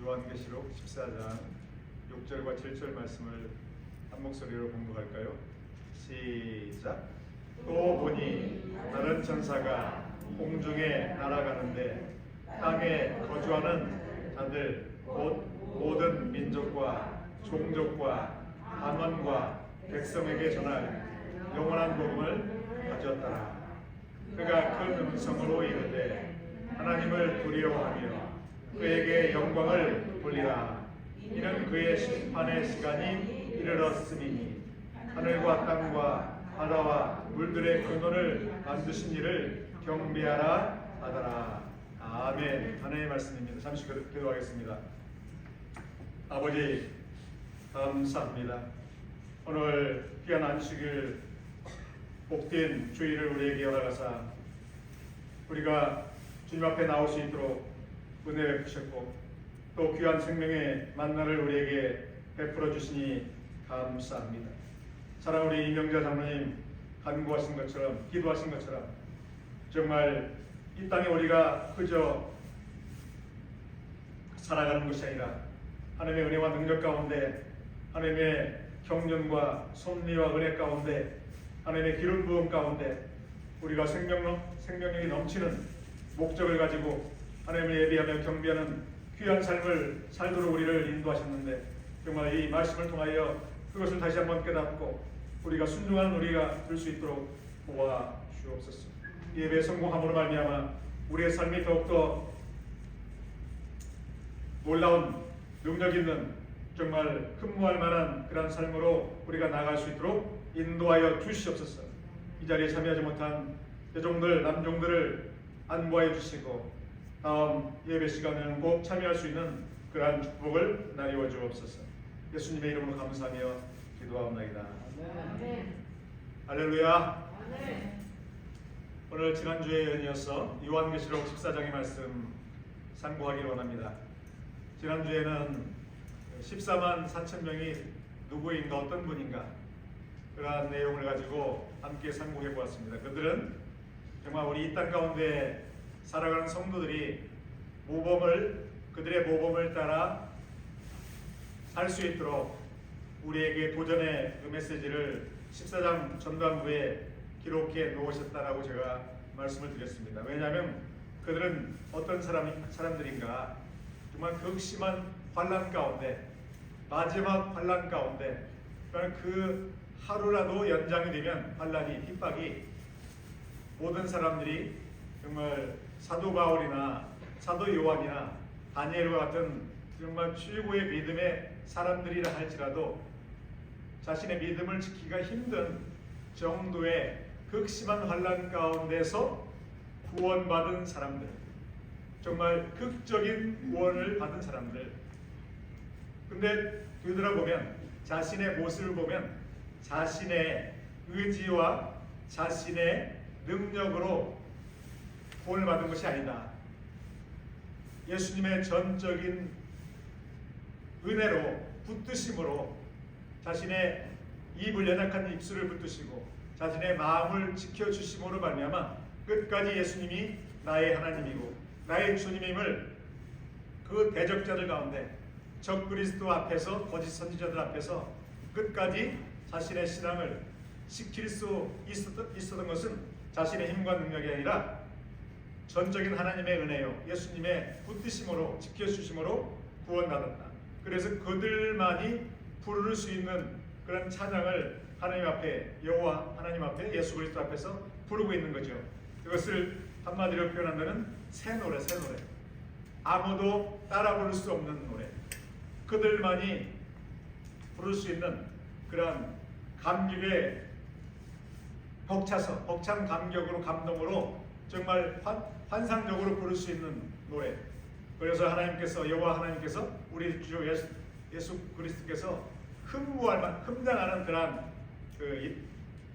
요한계시록 14장 6절과 7절 말씀을 한 목소리로 공부할까요? 시작. 또 보니 다른 천사가 공중에 날아가는데 땅에 거주하는 자들 곧 모든 민족과 종족과 반원과 백성에게 전할 영원한 복음을 가졌더라. 그가 큰 음성으로 이르되 하나님을 두려워하며 그에게 영광을 돌리라. 이는 그의 심판의 시간이 이르렀음이니 하늘과 땅과 바다와 물들의 근원을 만드신 이를 경배하라 하더라. 아멘. 하나님의 말씀입니다. 잠시 기도하겠습니다. 아버지, 감사합니다. 오늘 귀한 안식일 복된 주일을 우리에게 허락하사 우리가 주님 앞에 나올 수 있도록 은혜 베푸셨고 또 귀한 생명의 만나를 우리에게 베풀어 주시니 감사합니다. 사랑 우리 이명자 장로님 간구하신 것처럼 기도하신 것처럼 정말 이 땅에 우리가 그저 살아가는 것이 아니라 하나님의 은혜와 능력 가운데 하나님의 경륜과 섭리와 은혜 가운데 하나님의 기름 부음 가운데 우리가 생명력이 넘치는 목적을 가지고 하나님을 예배하며 경배하는 귀한 삶을 살도록 우리를 인도하셨는데 정말 이 말씀을 통하여 그것을 다시 한번 깨닫고 우리가 순종하는 우리가 될 수 있도록 도와 주옵소서. 예배 성공함으로 말미암아 우리의 삶이 더욱더 놀라운 능력 있는 정말 흠모할 만한 그런 삶으로 우리가 나아갈 수 있도록 인도하여 주시옵소서. 이 자리에 참여하지 못한 여종들 남종들을 안보하여 주시고 다음 예배 시간에는 꼭 참여할 수 있는 그러한 축복을 나누어 주옵소서. 예수님의 이름으로 감사하며 기도하옵나이다. 아멘. 할렐루야. 아멘. 오늘 지난주에 이어서 요한계시록 14장의 말씀 상고하기를 원합니다. 지난주에는 14만 4천 명이 누구인가 어떤 분인가 그러한 내용을 가지고 함께 상고해 보았습니다. 그들은 정말 우리 이 땅 가운데 살아가는 성도들이 그들의 모범을 따라 살 수 있도록 우리에게 도전의 메시지를 14장 전반부에 기록해 놓으셨다라고 제가 말씀을 드렸습니다. 왜냐하면 그들은 어떤 사람들인가 정말 극심한 환난 가운데 마지막 환난 가운데 그 하루라도 연장이 되면 환난이 핍박이 모든 사람들이 정말 사도 바울이나 사도 요한이나 다니엘과 같은 정말 최고의 믿음의 사람들이라 할지라도 자신의 믿음을 지키기가 힘든 정도의 극심한 환난 가운데서 구원받은 사람들, 정말 극적인 구원을 받은 사람들. 근데 되돌아보면 자신의 모습을 보면 자신의 의지와 자신의 능력으로 구원을 받은 것이 아니다. 예수님의 전적인 은혜로 붙드심으로 자신의 입을 연약한 입술을 붙드시고 자신의 마음을 지켜주심으로 말미암아 끝까지 예수님이 나의 하나님이고 나의 주님임을 그 대적자들 가운데 적그리스도 앞에서 거짓 선지자들 앞에서 끝까지 자신의 신앙을 지킬 수 있었던 것은 자신의 힘과 능력이 아니라 전적인 하나님의 은혜요 예수님의 붙드심으로 지켜주심으로 구원받았다. 그래서 그들만이 부를 수 있는 그런 찬양을 하나님 앞에 여호와 하나님 앞에 예수 그리스도 앞에서 부르고 있는 거죠. 이것을 한마디로 표현하면 새 노래. 아무도 따라 부를 수 없는 노래. 그들만이 부를 수 있는 그런 감격에 벅찬 감격으로 감동으로 정말 환상적으로 부를 수 있는 노래. 그래서 하나님께서 여호와 하나님께서 우리 주 예수 그리스도께서 흠장하는 그런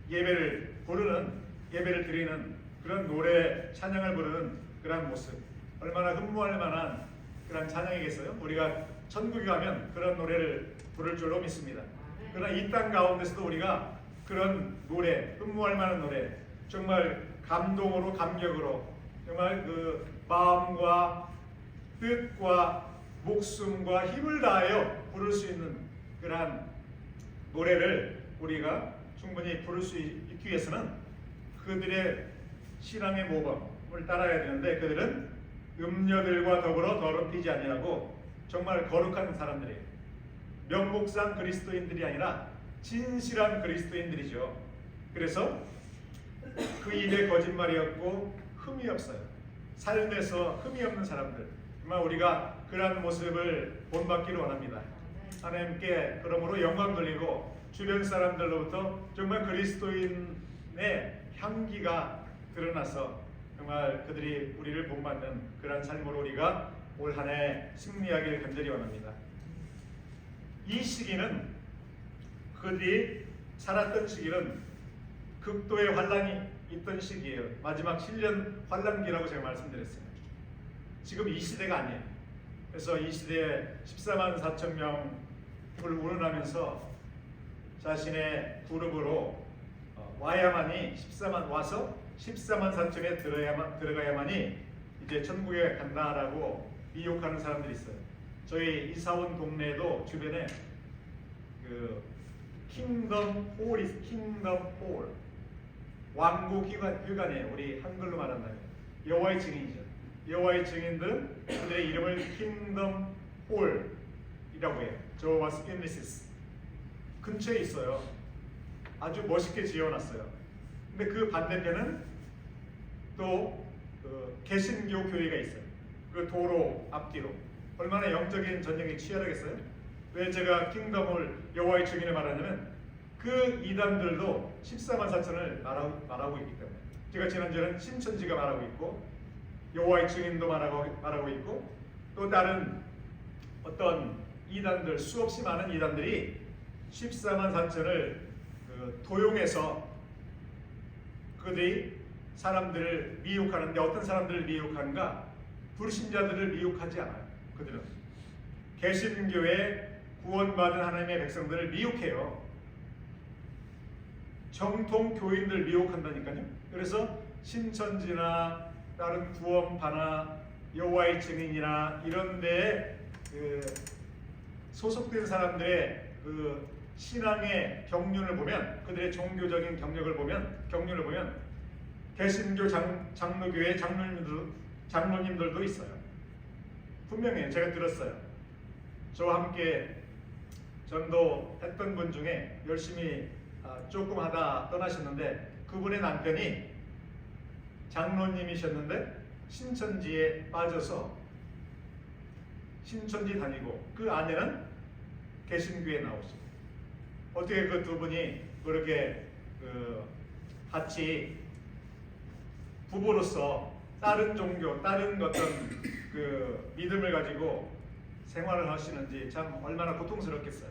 예배를 드리는 그런 노래 찬양을 부르는 그런 모습. 얼마나 흠모할 만한 그런 찬양이겠어요? 우리가 천국에 가면 그런 노래를 부를 줄로 믿습니다. 그러나 이 땅 가운데서도 우리가 그런 노래, 흠모할 만한 노래, 정말 감동으로 감격으로 정말 그 마음과 뜻과 목숨과 힘을 다하여 부를 수 있는 그러한 노래를 우리가 충분히 부를 수 있기 위해서는 그들의 신앙의 모범을 따라야 되는데, 그들은 음녀들과 더불어 더럽히지 아니하고 정말 거룩한 사람들이에요. 명목상 그리스도인들이 아니라 진실한 그리스도인들이죠. 그래서 그 입에 거짓말이 없고 흠이 없어요. 삶에서 흠이 없는 사람들, 정말 우리가 그러한 모습을 본받기를 원합니다. 하나님께 그러므로 영광 돌리고 주변 사람들로부터 정말 그리스도인의 향기가 드러나서 정말 그들이 우리를 본받는 그러한 삶으로 우리가 올 한 해 승리하기를 간절히 원합니다. 이 시기는, 그들이 살았던 시기는 극도의 환란이 있던 시기예요. 마지막 7년 환란기라고 제가 말씀드렸어요. 지금 이 시대가 아니에요. 그래서 이 시대에 14만 4천 명을 운운하면서 자신의 그룹으로 와야만이 14만 4천에 들어가야만이 이제 천국에 간다라고 미혹하는 사람들이 있어요. 저희 이사온 동네에도 주변에 그 킹덤 홀이, 킹덤 홀, 왕국 휴관이에요. 우리 한글로 말한다면 여호와의 증인이죠. 여호와의 증인들은 그들의 이름을 킹덤 홀이라고 해요. 조바스 윈니시스. 근처에 있어요. 아주 멋있게 지어놨어요. 근데 그 반대편은 또 개신교 교회가 있어요. 그 도로 앞뒤로. 얼마나 영적인 전쟁이 치열하겠어요? 왜 제가 킹덤을 여호와의 증인을 말하냐면, 그 이단들도 14만 4천을 말하고 있기 때문에. 제가 지난주에는 신천지가 말하고 있고 여호와의 증인도 말하고 있고, 또 다른 어떤 이단들, 수없이 많은 이단들이 14만 4천을 도용해서 그들이 사람들을 미혹하는데, 어떤 사람들을 미혹하는가? 불신자들을 미혹하지 않아요. 그들은 개신교회 구원받은 하나님의 백성들을 미혹해요. 정통 교인들 미혹한다니까요. 그래서 신천지나 다른 구원파나 여호와의 증인이나 이런 데에 소속된 사람들의 그 신앙의 경륜을 보면, 그들의 종교적인 경륜을 보면 개신교 장로교회 장로님들도 있어요. 분명히 제가 들었어요. 저와 함께 전도했던 분 중에 열심히 조금 하다 떠나셨는데, 그분의 남편이 장로님이셨는데 신천지에 빠져서 신천지 다니고, 그 아내는 개신교에 나오시고, 어떻게 그 두 분이 그렇게 같이 부부로서 다른 종교, 다른 어떤 그 믿음을 가지고 생활을 하시는지 참 얼마나 고통스럽겠어요.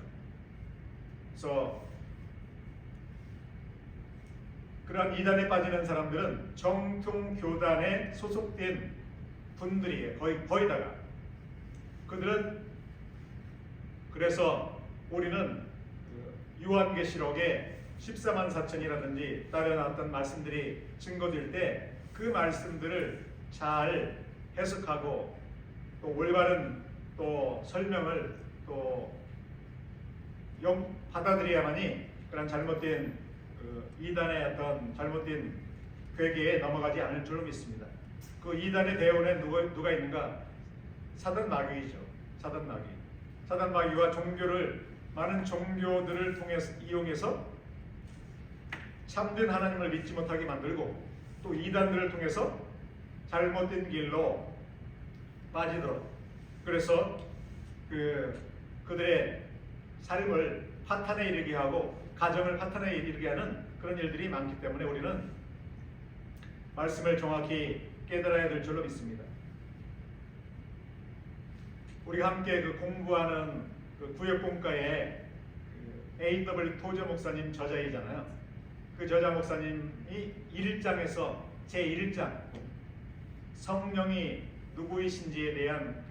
그래서 그런 이단에 빠지는 사람들은 정통 교단에 소속된 분들이에요. 거의다가. 그들은, 그래서 우리는 요한계시록에 14만 4천이라든지 다른 어떤 말씀들이 증거될 때 그 말씀들을 잘 해석하고 또 올바른 또 설명을 또 받아들여야만이 그런 잘못된 이단의 어떤 잘못된 괴계에 넘어가지 않을 줄로 믿습니다. 그 이단의 대원에 누가 있는가? 사단 마귀이죠. 사단 마귀와 많은 종교들을 이용해서 참된 하나님을 믿지 못하게 만들고, 또 이단들을 통해서 잘못된 길로 빠지도록, 그래서 그들의 삶을 파탄에 이르게 하고 가정을 파탄에 이르게 하는 그런 일들이 많기 때문에 우리는 말씀을 정확히 깨달아야 될 줄로 믿습니다. 우리가 함께 공부하는 구역본가에 A.W. 토저 목사님 저자이잖아요. 그 저자 목사님이 1장에서 제1장 성령이 누구이신지에 대한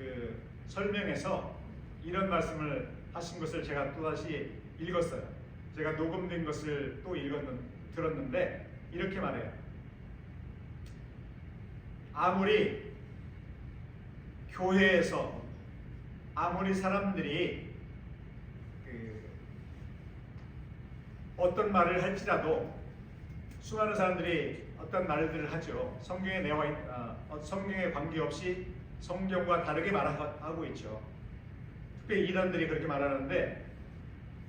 설명에서 이런 말씀을 하신 것을 제가 또다시 읽었어요. 제가 녹음된 것을 또 들었는데 이렇게 말해요. 아무리 교회에서 아무리 사람들이 어떤 말을 할지라도 수많은 사람들이 어떤 말들을 하죠. 성경에 관계없이 성경과 다르게 말하고 있죠. 특별히 이단들이 그렇게 말하는데,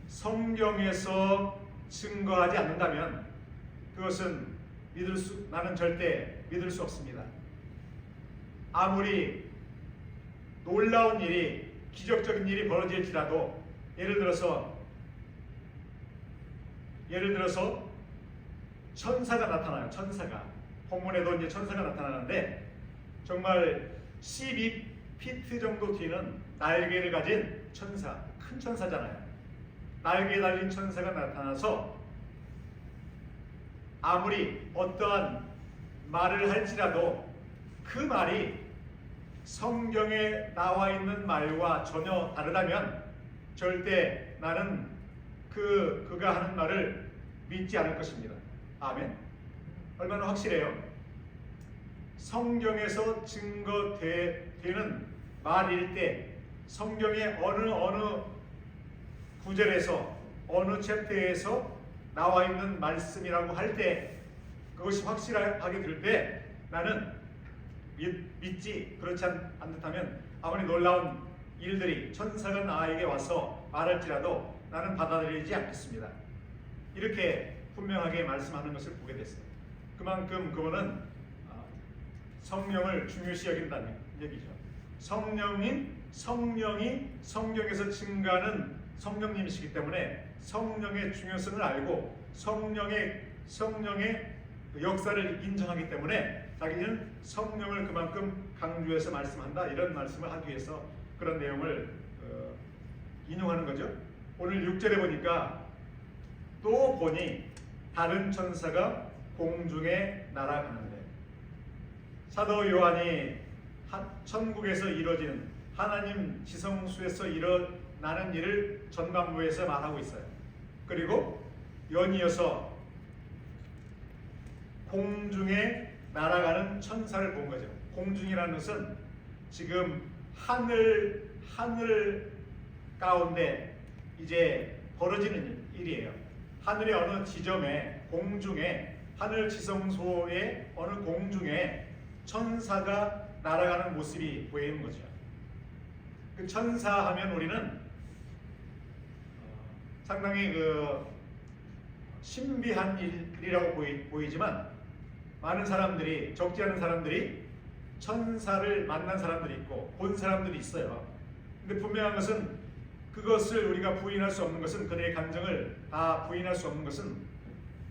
성경에서 증거하지 않는다면 그것은 나는 절대 믿을 수 없습니다. 아무리 놀라운 일이, 기적적인 일이 벌어질지라도, 예를 들어서 천사가 나타나요. 천사가, 본문에도 이제 천사가 나타나는데, 정말 12피트 정도 되는 날개를 가진 천사, 큰 천사잖아요. 날개 달린 천사가 나타나서 아무리 어떠한 말을 할지라도 그 말이 성경에 나와 있는 말과 전혀 다르다면 절대 나는 그가 하는 말을 믿지 않을 것입니다. 아멘. 얼마나 확실해요? 성경에서 증거되는 말일 때, 성경의 어느 구절에서, 어느 챕터에서 나와 있는 말씀이라고 할 때, 그것이 확실하게 들 때 나는 믿지. 그렇지 않다면 아무리 놀라운 일들이, 천사가 나에게 와서 말할지라도 나는 받아들이지 않겠습니다. 이렇게 분명하게 말씀하는 것을 보게 됐어요. 그만큼 그분은 성령을 중요시 여긴다는 얘기죠. 성령이 성경에서 증가하는 성령님이시기 때문에 성령의 중요성을 알고 성령의 역사를 인정하기 때문에 자기는 성령을 그만큼 강조해서 말씀한다, 이런 말씀을 하기 위해서 그런 내용을 인용하는 거죠. 오늘 6절에 보니까 또 보니 다른 천사가 공중에 날아가는데, 사도 요한이 천국에서 이루어지는 하나님 지성소에서 일어나는 일을 전반부에서 말하고 있어요. 그리고 연이어서 공중에 날아가는 천사를 본 거죠. 공중이라는 것은 지금 하늘 가운데 이제 벌어지는 일이에요. 하늘의 어느 지점에, 공중에, 하늘 지성소의 어느 공중에 천사가 날아가는 모습이 보이는 거죠. 그 천사 하면 우리는 상당히 신비한 일이라고 보이지만, 많은 사람들이, 적지 않은 사람들이 천사를 만난 사람들이 있고 본 사람들이 있어요. 근데 분명한 것은, 그것을 우리가 부인할 수 없는 것은, 그들의 감정을 다 부인할 수 없는 것은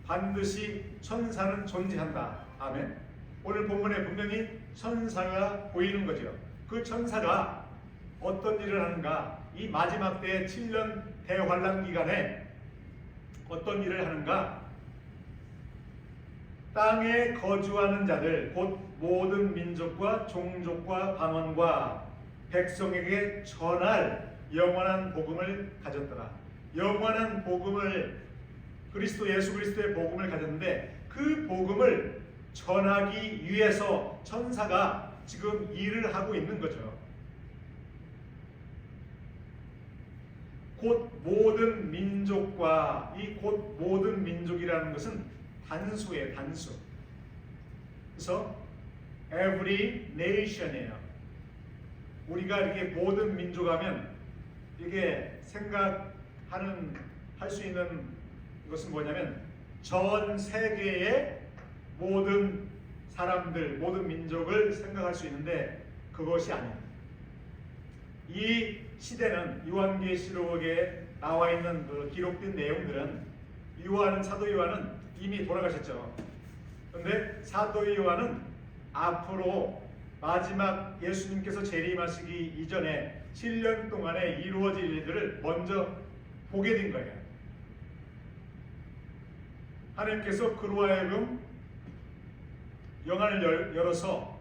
반드시 천사는 존재한다. 아멘. 오늘 본문에 분명히 천사가 보이는 거죠. 그 천사가 어떤 일을 하는가, 이 마지막 때의 7년 대환란 기간에 어떤 일을 하는가, 땅에 거주하는 자들, 곧 모든 민족과 종족과 방언과 백성에게 전할 영원한 복음을 가졌더라. 영원한 복음을, 예수 그리스도의 복음을 가졌는데, 그 복음을 전하기 위해서 천사가 지금 일을 하고 있는 거죠. 곧 모든 민족과, 이 곧 모든 민족이라는 것은 단수예요, 단수. 그래서 every nation이에요. 우리가 이렇게 모든 민족 하면 이게 할 수 있는 것은 뭐냐면, 전 세계의 모든 사람들, 모든 민족을 생각할 수 있는데 그것이 아니에요. 이 시대는, 요한계시록에 나와 있는 그 기록된 내용들은, 사도 요한은 이미 돌아가셨죠. 그런데 사도 요한은 앞으로 마지막 예수님께서 재림하시기 이전에 7년 동안에 이루어질 일들을 먼저 보게 된 거예요. 하나님께서 그로 하여금 영안을 열어서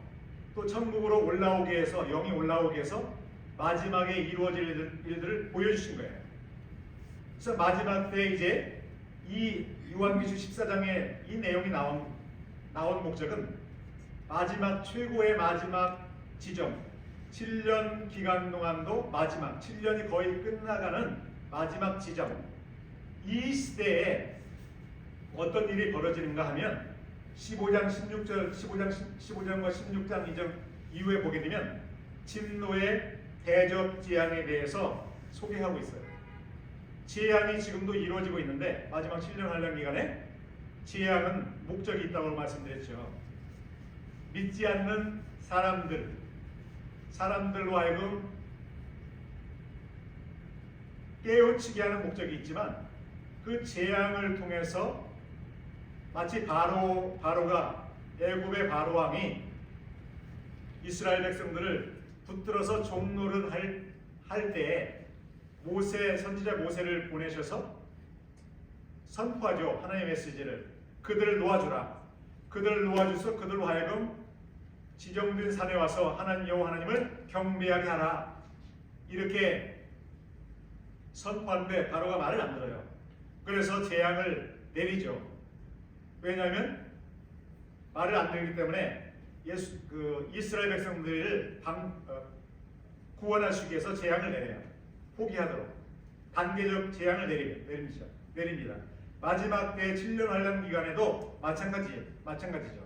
또 천국으로 올라오게 해서, 영이 올라오게 해서 마지막에 이루어질 일들을 보여주신 거예요. 그래서 마지막 때 이제 이 요한계시록 14장에 이 내용이 나온 목적은, 최고의 마지막 지점, 7년 기간 동안도 마지막 7년이 거의 끝나가는 마지막 지점, 이 시대에 어떤 일이 벌어지는가 하면 15장 16절 15장과 16장 이후에 보게 되면 진노의 대접 재앙에 대해서 소개하고 있어요. 재앙이 지금도 이루어지고 있는데 마지막 7년 환란 기간에 재앙은 목적이 있다고 말씀드렸죠. 믿지 않는 사람들로 하여금 깨우치게 하는 목적이 있지만 그 재앙을 통해서 마치 바로가 애굽의 바로 왕이 이스라엘 백성들을 붙들어서 종노릇 할 때에 선지자 모세를 보내셔서 선포하죠. 하나님의 메시지를. 그들을 놓아주라. 그들을 놓아줘서 그들로 하여금 지정된 산에 와서 하나님 여호와 하나님을 경배하게 하라. 이렇게 선포하는데 바로가 말을 안 들어요. 그래서 재앙을 내리죠. 왜냐하면 말을 안 들기 때문에 이스라엘 백성들을 구원하시기 위해서 재앙을 내려요. 포기하도록 단계적 재앙을 내립니다. 마지막 때 7년 환란 기간에도 마찬가지죠.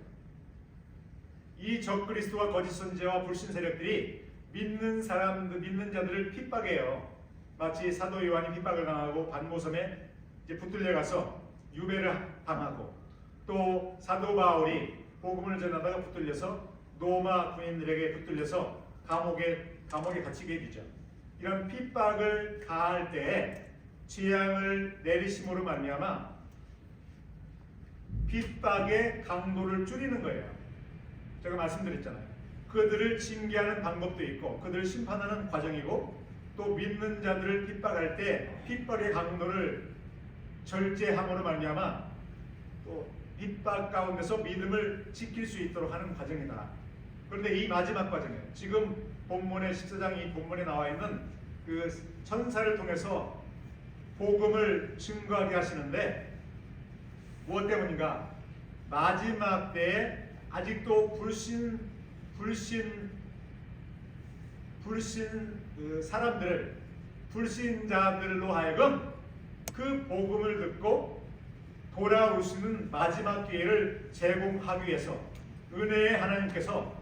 이 적그리스도와 거짓 선지자와 불신 세력들이 믿는 자들을 핍박해요. 마치 사도 요한이 핍박을 당하고 반모섬에 붙들려 가서 유배를 당하고, 또 사도 바울이 복음을 전하다가 붙들려서 로마 군인들에게 붙들려서 감옥에 갇히게 되죠. 이런 핍박을 가할 때 재앙을 내리심으로 말미암아 핍박의 강도를 줄이는 거예요. 제가 말씀드렸잖아요. 그들을 징계하는 방법도 있고 그들을 심판하는 과정이고, 또 믿는 자들을 핍박할 때 핍박의 강도를 절제함으로 말미암아 또 핍박 가운데서 믿음을 지킬 수 있도록 하는 과정이다. 그런데 이 마지막 과정이에요. 지금 본문의 14장 이 본문에 나와 있는 그 천사를 통해서 복음을 증거하게 하시는데 무엇 때문인가? 마지막 때에 아직도 불신자들로 하여금 그 복음을 듣고 돌아오시는 마지막 기회를 제공하기 위해서 은혜의 하나님께서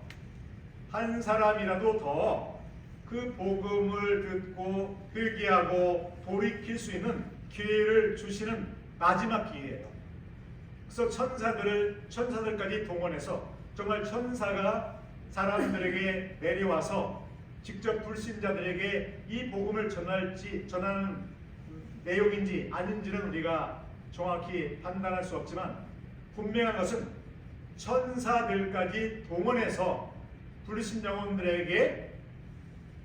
한 사람이라도 더 그 복음을 듣고 회개하고 돌이킬 수 있는 기회를 주시는 마지막 기회예요. 그래서 천사들까지 동원해서 정말 천사가 사람들에게 내려와서 직접 불신자들에게 이 복음을 전하는 내용인지 아닌지는 우리가 정확히 판단할 수 없지만 분명한 것은 천사들까지 동원해서 불신 영혼들에게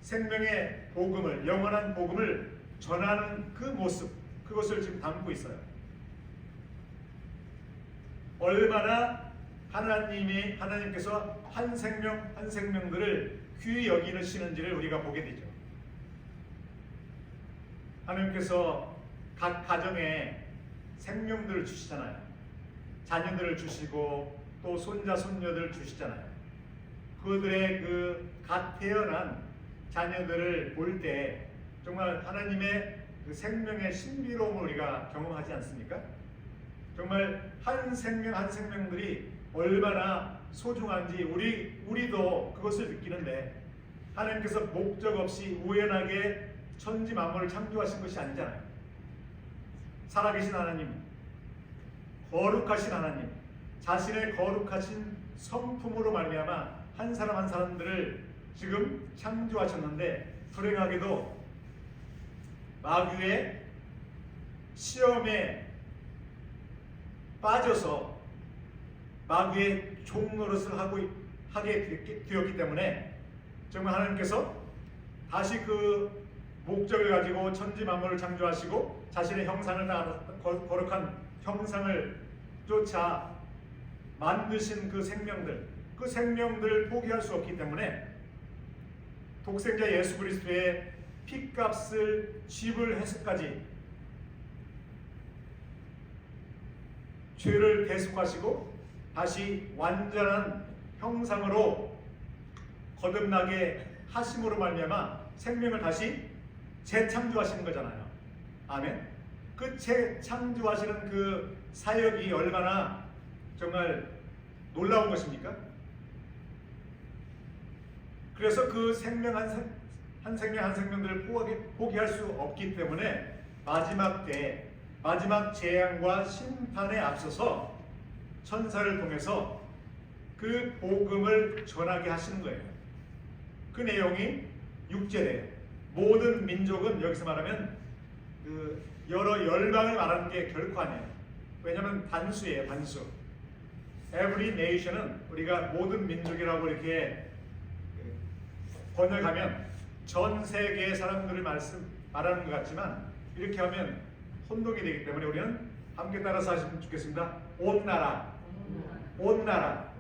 생명의 복음을, 영원한 복음을 전하는 그 모습, 그것을 지금 담고 있어요. 얼마나 하나님께서 한 생명들을 귀히 여기시는지를 우리가 보게 되죠. 하나님께서 각 가정에 생명들을 주시잖아요. 자녀들을 주시고 또 손자 손녀들을 주시잖아요. 그들의 그 갓 태어난 자녀들을 볼 때 정말 하나님의 그 생명의 신비로움을 우리가 경험하지 않습니까? 정말 한 생명들이 얼마나 소중한지 우리도 그것을 느끼는데, 하나님께서 목적 없이 우연하게 천지 만물을 창조하신 것이 아니잖아요. 살아계신 하나님, 거룩하신 하나님, 자신의 거룩하신 성품으로 말미암아 한 사람 한 사람들을 지금 창조하셨는데, 불행하게도 마귀의 시험에 빠져서 마귀의 종노릇을 하게 되었기 때문에 정말 하나님께서 다시 그 목적을 가지고 천지 만물을 창조하시고 자신의 형상을 따라 거룩한 형상을 쫓아 만드신 그 생명들을 포기할 수 없기 때문에 독생자 예수 그리스도의 피값을 지불해서까지 죄를 대속하시고 다시 완전한 형상으로 거듭나게 하심으로 말미암아 생명을 다시 재창조하시는 거잖아요. 아멘. 그 재창조하시는 그 사역이 얼마나 정말 놀라운 것입니까? 그래서 그 생명 한 생명 한 생명들을 포기할 수 없기 때문에 마지막 때, 마지막 재앙과 심판에 앞서서 천사를 통해서 그 복음을 전하게 하시는 거예요. 그 내용이 6절에 모든 민족은 여기서 말하면 그 여러 열방을 말하는 게 결코 아니에요. 왜냐하면 단수예요, 단수. Every nation은 우리가 모든 민족이라고 이렇게 번역하면 전 세계의 사람들을 말하는 것 같지만 이렇게 하면 혼동이 되기 때문에 우리는 함께 따라서 하시면 좋겠습니다. 온 나라, 온 나라,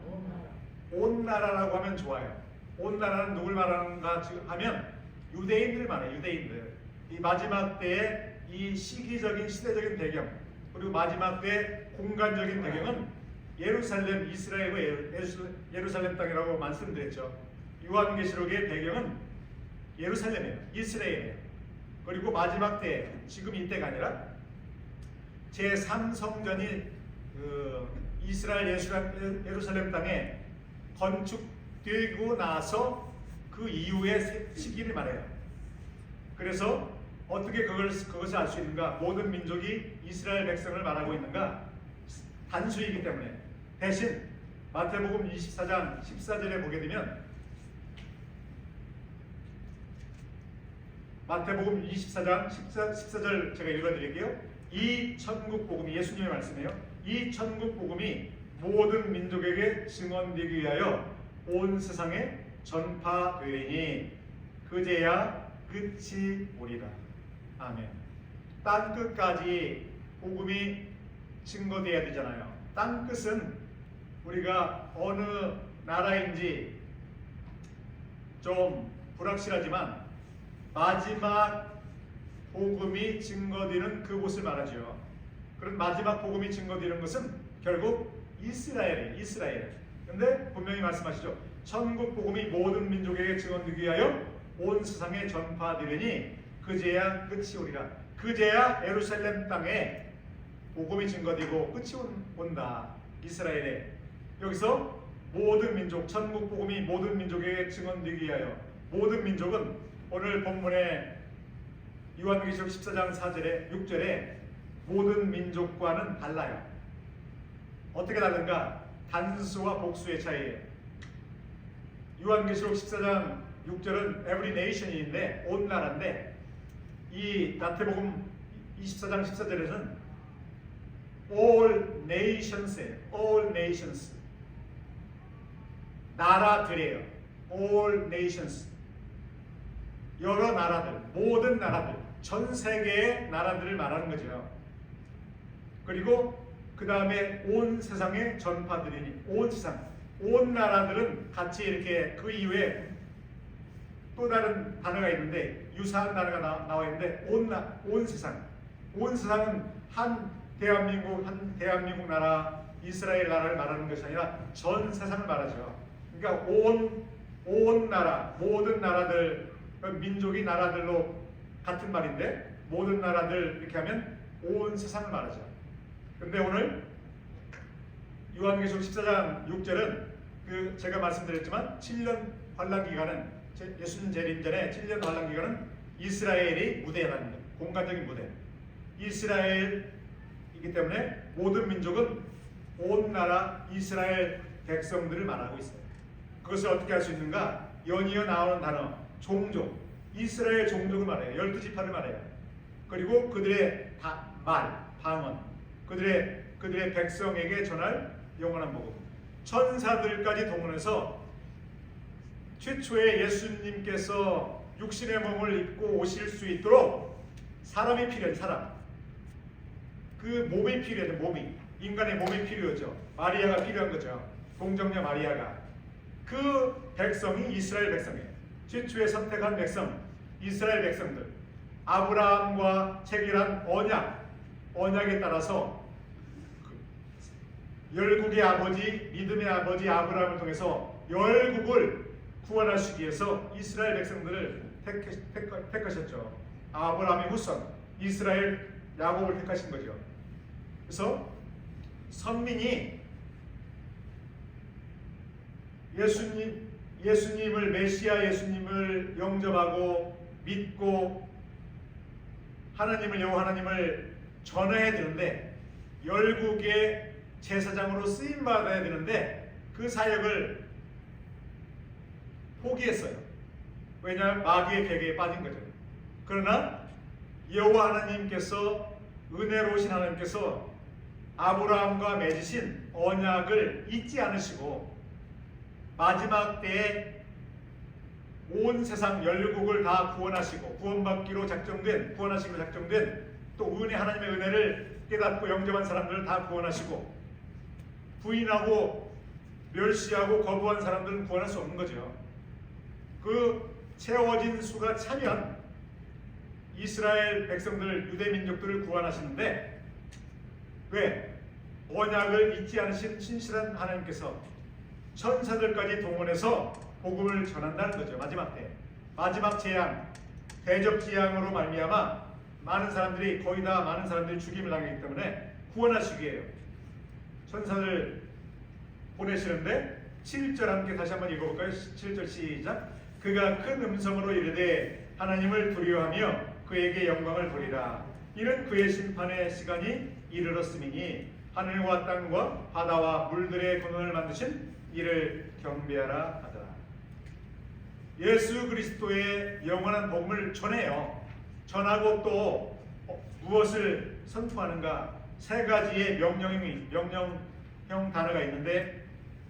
온 나라라고 하면 좋아요. 온 나라는 누굴 말하는가 하면 유대인들 말해요. 유대인들. 이 마지막 때의 이 시기적인 시대적인 배경 그리고 마지막 때 공간적인 배경은 예루살렘, 이스라엘과 예루살렘 땅이라고 말씀드렸죠. 요한계시록의 배경은 예루살렘이에요. 이스라엘이에요. 그리고 마지막 때, 지금 이때가 아니라 제3성전이 이스라엘 예루살렘 땅에 건축되고 나서 그 이후의 시기를 말해요. 그래서 어떻게 그것을 알 수 있는가? 모든 민족이 이스라엘 백성을 말하고 있는가? 단수이기 때문에. 대신 마태복음 24장 14절에 보게 되면 마태복음 24장 14절 제가 읽어드릴게요. 이 천국 복음이 예수님의 말씀이에요. 이 천국 복음이 모든 민족에게 증언되기 위하여 온 세상에 전파되리니 그제야 끝이 오리라. 아멘. 땅 끝까지 복음이 증거되어야 되잖아요. 땅 끝은 우리가 어느 나라인지 좀 불확실하지만 마지막 복음이 증거되는 그곳을 말하죠. 그런 마지막 복음이 증거되는 것은 결국 이스라엘이에요. 이스라엘. 근데 분명히 말씀하시죠. 천국 복음이 모든 민족에게 증언되기 위하여 온 세상에 전파되리니 그제야 끝이 오리라. 그제야 예루살렘 땅에 복음이 증거되고 끝이 온다. 이스라엘에. 여기서 모든 민족, 천국 복음이 모든 민족에게 증언되기 위하여. 모든 민족은 오늘 본문에 요한계시록 14장 4절에 6절에 모든 민족과는 달라요. 어떻게 다른가? 단수와 복수의 차이예요. 요한계시록 14장 6절은 every nation인데 온 나라인데 이 마태복음 24장 14절에는 all nations예요. all nations. 나라들이에요. all nations. 여러 나라들, 모든 나라들, 전 세계의 나라들을 말하는 거죠. 그리고 그 다음에 온 세상에 전파되리니 온 세상, 온 나라들은 같이 이렇게 그 이후에 또 다른 단어가 있는데 유사한 단어가 나와 있는데 온 세상, 온 세상은 한 대한민국 나라, 이스라엘 나라를 말하는 것이 아니라 전 세상을 말하죠. 그러니까 온 나라, 모든 나라들, 민족이 나라들로 같은 말인데 모든 나라들 이렇게 하면 온 세상을 말하죠. 근데 오늘 요한계시록 14장 6절은 그 제가 말씀드렸지만 7년 환란 기간은 예수님 재림 전에 7년 환란 기간은 이스라엘이 무대라는 거예요. 공간적인 무대. 이스라엘이기 때문에 모든 민족은 온 나라 이스라엘 백성들을 말하고 있어요. 그것을 어떻게 할 수 있는가? 연이어 나오는 단어 종족, 이스라엘 종족을 말해요. 12지파를 말해요. 그리고 그들의 방언, 그들의 백성에게 전할 영원한 복음. 천사들까지 동원해서 최초의 예수님께서 육신의 몸을 입고 오실 수 있도록 사람이 필요해요. 사람. 그 몸이 필요해요. 몸이. 인간의 몸이 필요하죠. 마리아가 필요한 거죠. 동정녀 마리아가. 그 백성이 이스라엘 백성이에요. 최초에 선택한 백성, 이스라엘 백성들. 아브라함과 체결한 언약에 따라서 열국의 아버지, 믿음의 아버지 아브라함을 통해서 열국을 구원하시기 위해서 이스라엘 백성들을 택하셨죠. 아브라함의 후손 이스라엘 야곱을 택하신 거죠. 그래서 선민이 예수님을 메시아 예수님을 영접하고 믿고 하나님을 여호와 하나님을 전해야 되는데 열국의 제사장으로 쓰임 받아야 되는데 그 사역을 포기했어요. 왜냐하면 마귀의 계계에 빠진 거죠. 그러나 여호와 하나님께서 은혜로우신 하나님께서 아브라함과 맺으신 언약을 잊지 않으시고 마지막 때에 온 세상 열국을 다 구원하시고 구원하시기로 작정된 또 은혜 하나님의 은혜를 깨닫고 영접한 사람들을 다 구원하시고 부인하고 멸시하고 거부한 사람들은 구원할 수 없는 거죠. 그 채워진 수가 차면 이스라엘 백성들 유대 민족들을 구원하시는데 왜? 언약을 잊지 않으신 신실한 하나님께서 천사들까지 동원해서 복음을 전한다는 거죠. 마지막 때 마지막 재앙 대접 재앙으로 말미암아 많은 사람들이 거의 다 많은 사람들이 죽임을 당하기 때문에 구원하시기 위해요. 천사들 보내시는데 7절 함께 다시 한번 읽어볼까요? 7절 시작. 그가 큰 음성으로 이르되 하나님을 두려워하며 그에게 영광을 돌리라. 이는 그의 심판의 시간이 이르렀음이니 하늘과 땅과 바다와 물들의 근원을 만드신 이를 경배하라 하더라. 예수 그리스도의 영원한 복음을 전해요. 전하고 또 무엇을 선포하는가? 세 가지의 명령형 단어가 있는데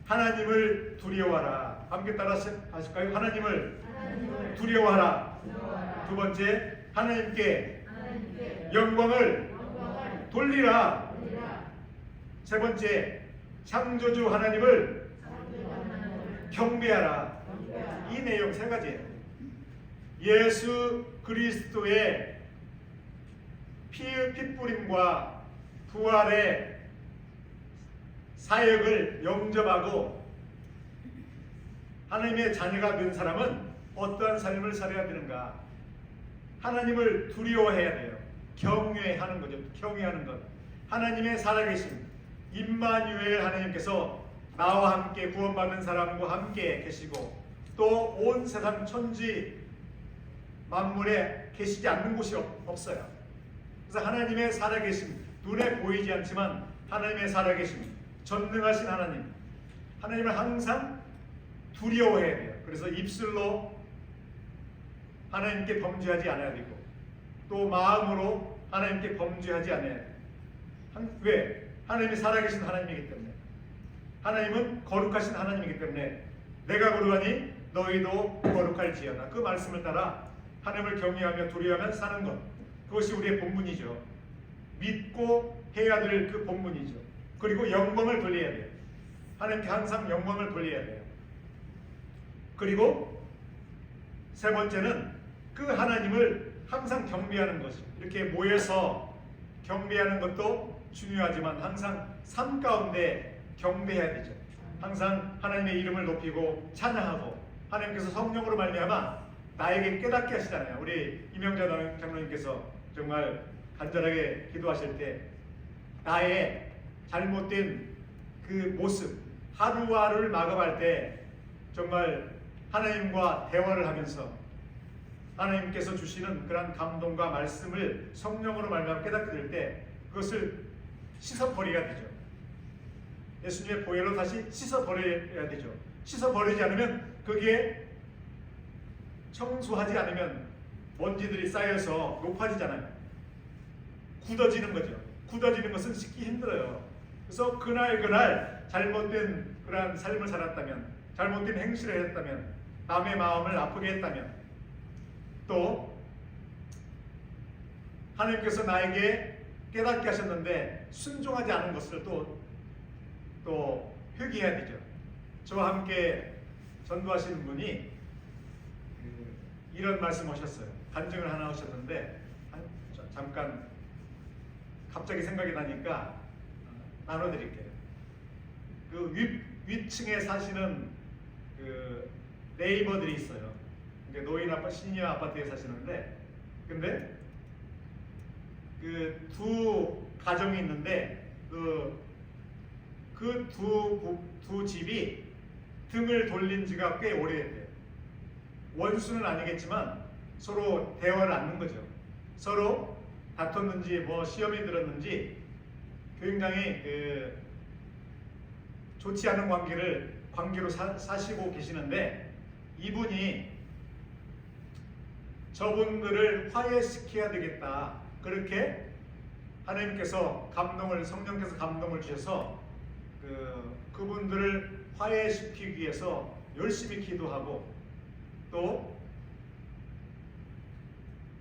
하나님을 두려워하라. 함께 따라서 하실까요? 하나님을 두려워하라. 두 번째, 하나님께 영광을 돌리라. 세 번째, 창조주 하나님을 경배하라. 이 내용 세 가지예요. 예수 그리스도의 피뿌림과 부활의 사역을 영접하고 하나님의 자녀가 된 사람은 어떠한 삶을 살아야 되는가? 하나님을 두려워해야 돼요. 경외하는 거죠. 경외하는 것. 하나님의 살아계심 임마누엘 하나님께서 나와 함께 구원받는 사람과 함께 계시고 또 온 세상 천지 만물에 계시지 않는 곳이 없어요. 그래서 하나님의 살아계심 눈에 보이지 않지만 하나님의 살아계심 전능하신 하나님을 항상 두려워해야 돼요. 그래서 입술로 하나님께 범죄하지 않아야 되고 또 마음으로 하나님께 범죄하지 않아야 돼요. 왜? 하나님이 살아계신 하나님이기 때문에 하나님은 거룩하신 하나님이기 때문에 내가 거룩하니 너희도 거룩할지어다. 그 말씀을 따라 하나님을 경외하며 두려워하며 사는 것 그것이 우리의 본분이죠. 믿고 해야 될 그 본분이죠. 그리고 영광을 돌려야 돼요. 하나님께 항상 영광을 돌려야 돼요. 그리고 세 번째는 그 하나님을 항상 경배하는 것이 이렇게 모여서 경배하는 것도 중요하지만 항상 삶 가운데 경배해야 되죠. 항상 하나님의 이름을 높이고 찬양하고 하나님께서 성령으로 말미암아 나에게 깨닫게 하시잖아요. 우리 이명자 장로님께서 정말 간절하게 기도하실 때 나의 잘못된 그 모습 하루하루를 마감할 때 정말 하나님과 대화를 하면서 하나님께서 주시는 그런 감동과 말씀을 성령으로 말미암아 깨닫게 될 때 그것을 씻어버려야 되죠. 예수님의 보혈로 다시 씻어버려야 되죠. 씻어버리지 않으면 거기에 청소하지 않으면 먼지들이 쌓여서 높아지잖아요. 굳어지는 거죠. 굳어지는 것은 씻기 힘들어요. 그래서 그날 잘못된 그러한 삶을 살았다면 잘못된 행실을 했다면 남의 마음을 아프게 했다면 또 하나님께서 나에게 깨닫게 하셨는데 순종하지 않은 것을 또 회개해야 되죠. 저와 함께 전도하시는 분이 이런 말씀 하셨어요. 간증을 하나 하셨는데 잠깐 갑자기 생각이 나니까 나눠드릴게요. 그 위층에 사시는 그 네이버들이 있어요. 이제 노인 아파트, 시니어 아파트에 사시는데, 근데 그 두 가정이 있는데 그 두 집이 등을 돌린 지가 꽤 오래됐대요. 원수는 아니겠지만 서로 대화를 않는 거죠. 서로 다퉜는지 뭐 시험이 들었는지 굉장히 좋지 않은 관계로 사시고 계시는데, 이분이 저분들을 화해시켜야 되겠다, 그렇게 하나님께서 성령께서 감동을 주셔서 그분들을 화해시키기 위해서 열심히 기도하고, 또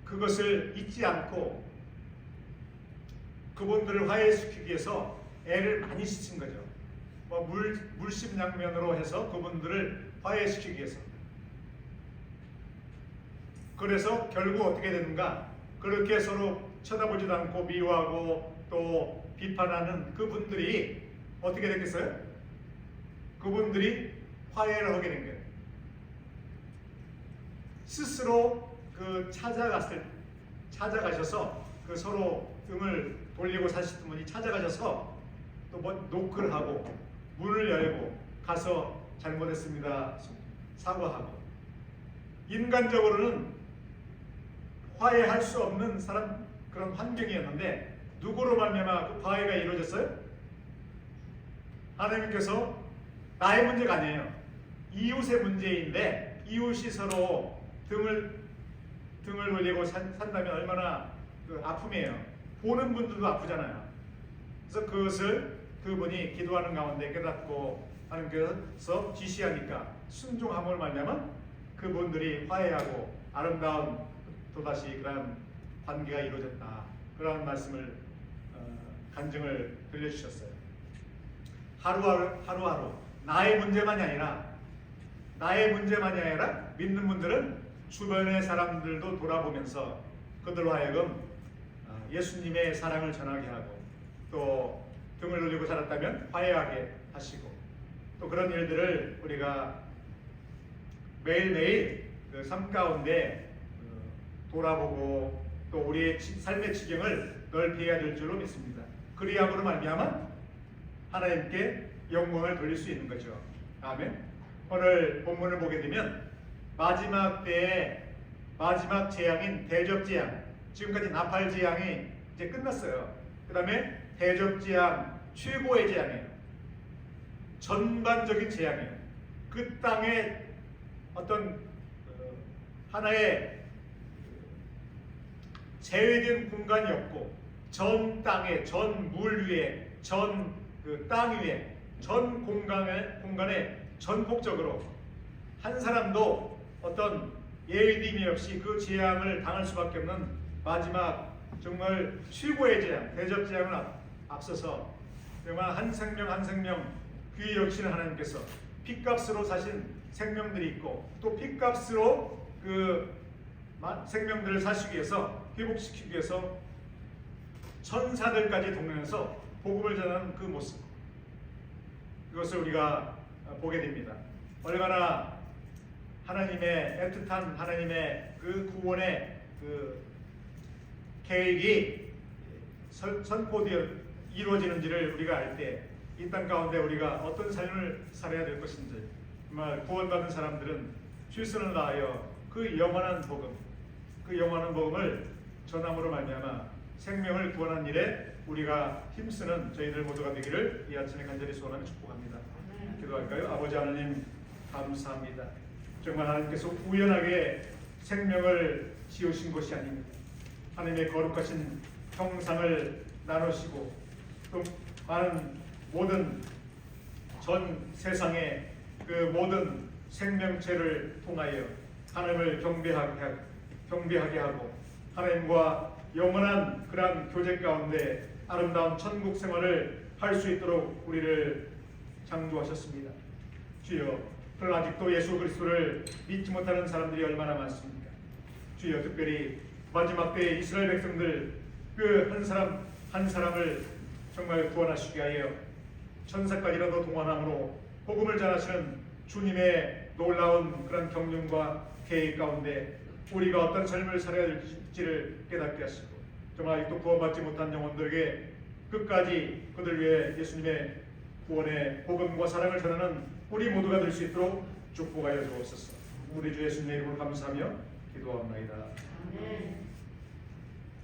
그것을 잊지 않고 그분들을 화해시키기 위해서 애를 많이 쓰신 거죠. 뭐 물심양면으로 해서 그분들을 화해시키기 위해서. 그래서 결국 어떻게 되는가? 그렇게 서로 쳐다보지도 않고 미워하고 또 비판하는 그분들이 어떻게 됐겠어요? 그분들이 화해를 하게 된 거예요. 스스로 찾아가셔서 서로 등을 돌리고 사시던 분이 찾아가셔서 또 뭐 노크를 하고 문을 열고 가서 잘못했습니다, 사과하고. 인간적으로는 화해할 수 없는 그런 환경이었는데, 누구로 말미암아 그 화해가 이루어졌어요? 하나님께서, 나의 문제가 아니에요. 이웃의 문제인데, 이웃이 서로 등을 돌리고 산다면 얼마나 아픔이에요. 보는 분들도 아프잖아요. 그래서 그것을 그분이 기도하는 가운데 깨닫고 하나님께서 지시하니까 순종함을 말미암아 그분들이 화해하고 아름다운 또다시 그런 관계가 이루어졌다, 그런 말씀을 간증을 들려주셨어요. 하루하루 나의 문제만이 아니라 믿는 분들은 주변의 사람들도 돌아보면서 그들로 하여금 예수님의 사랑을 전하게 하고, 또 등을 돌리고 살았다면 화해하게 하시고, 또 그런 일들을 우리가 매일매일 삶 가운데 돌아보고 또 우리의 삶의 지경을 넓히 해야 될 줄로 믿습니다. 그리함으로 말미암아 하나님께 영광을 돌릴 수 있는 거죠. 아멘. 오늘 본문을 보게 되면 마지막 때의 마지막 재앙인 대접재앙, 지금까지 나팔재앙이 이제 끝났어요. 그 다음에 대접재앙, 최고의 재앙이에요. 전반적인 재앙이에요. 그 땅에 어떤 하나의 제외된 공간이 없고, 전 땅에, 전 물 위에, 전 땅 위에, 전 공간에 전폭적으로 한 사람도 어떤 예외됨이 없이 그 재앙을 당할 수밖에 없는 마지막 정말 최고의 재앙, 대접재앙을 앞서서 정말 한 생명 한 생명 귀히 여기시는 하나님께서 핏값으로 사신 생명들이 있고, 또 핏값으로 그 생명들을 사시기 위해서, 회복시키기 위해서 천사들까지 동행해서 복음을 전하는 그 모습, 그것을 우리가 보게 됩니다. 얼마나 하나님의 애틋한 하나님의 그 구원의 그 계획이 선포되어 이루어지는지를 우리가 알 때 이 땅 가운데 우리가 어떤 삶을 살아야 될 것인지, 정말 구원받은 사람들은 실선을 다하여 그 영원한 복음을 전함으로 말미암아 생명을 구원한 일에 우리가 힘쓰는 저희들 모두가 되기를 이 아침에 간절히 소원하며 축복합니다. 기도할까요? 아버지 하나님, 감사합니다. 정말 하나님께서 우연하게 생명을 지으신 것이 아닙니다. 하나님의 거룩하신 형상을 나누시고, 또 많은 모든 전 세상의 그 모든 생명체를 통하여 하나님을 경배하게 하고 하나님과 영원한 그러한 교제 가운데 아름다운 천국 생활을 할 수 있도록 우리를 창조하셨습니다. 주여, 그러나 아직도 예수 그리스도를 믿지 못하는 사람들이 얼마나 많습니까? 주여, 특별히 마지막 때 이스라엘 백성들 그 한 사람 한 사람을 정말 구원하시게 하여 천사까지라도 동원함으로 복음을 전하시는 주님의 놀라운 그런 경륜과 계획 가운데 우리가 어떤 삶을 살아야 될지를 깨닫게 하시고 정말 아직도 구원받지 못한 영혼들에게 끝까지 그들 위해 예수님의 구원의 복음과 사랑을 전하는 우리 모두가 될 수 있도록 축복하여 주옵소서. 우리 주 예수님의 이름으로 감사하며 기도합니다. 아멘.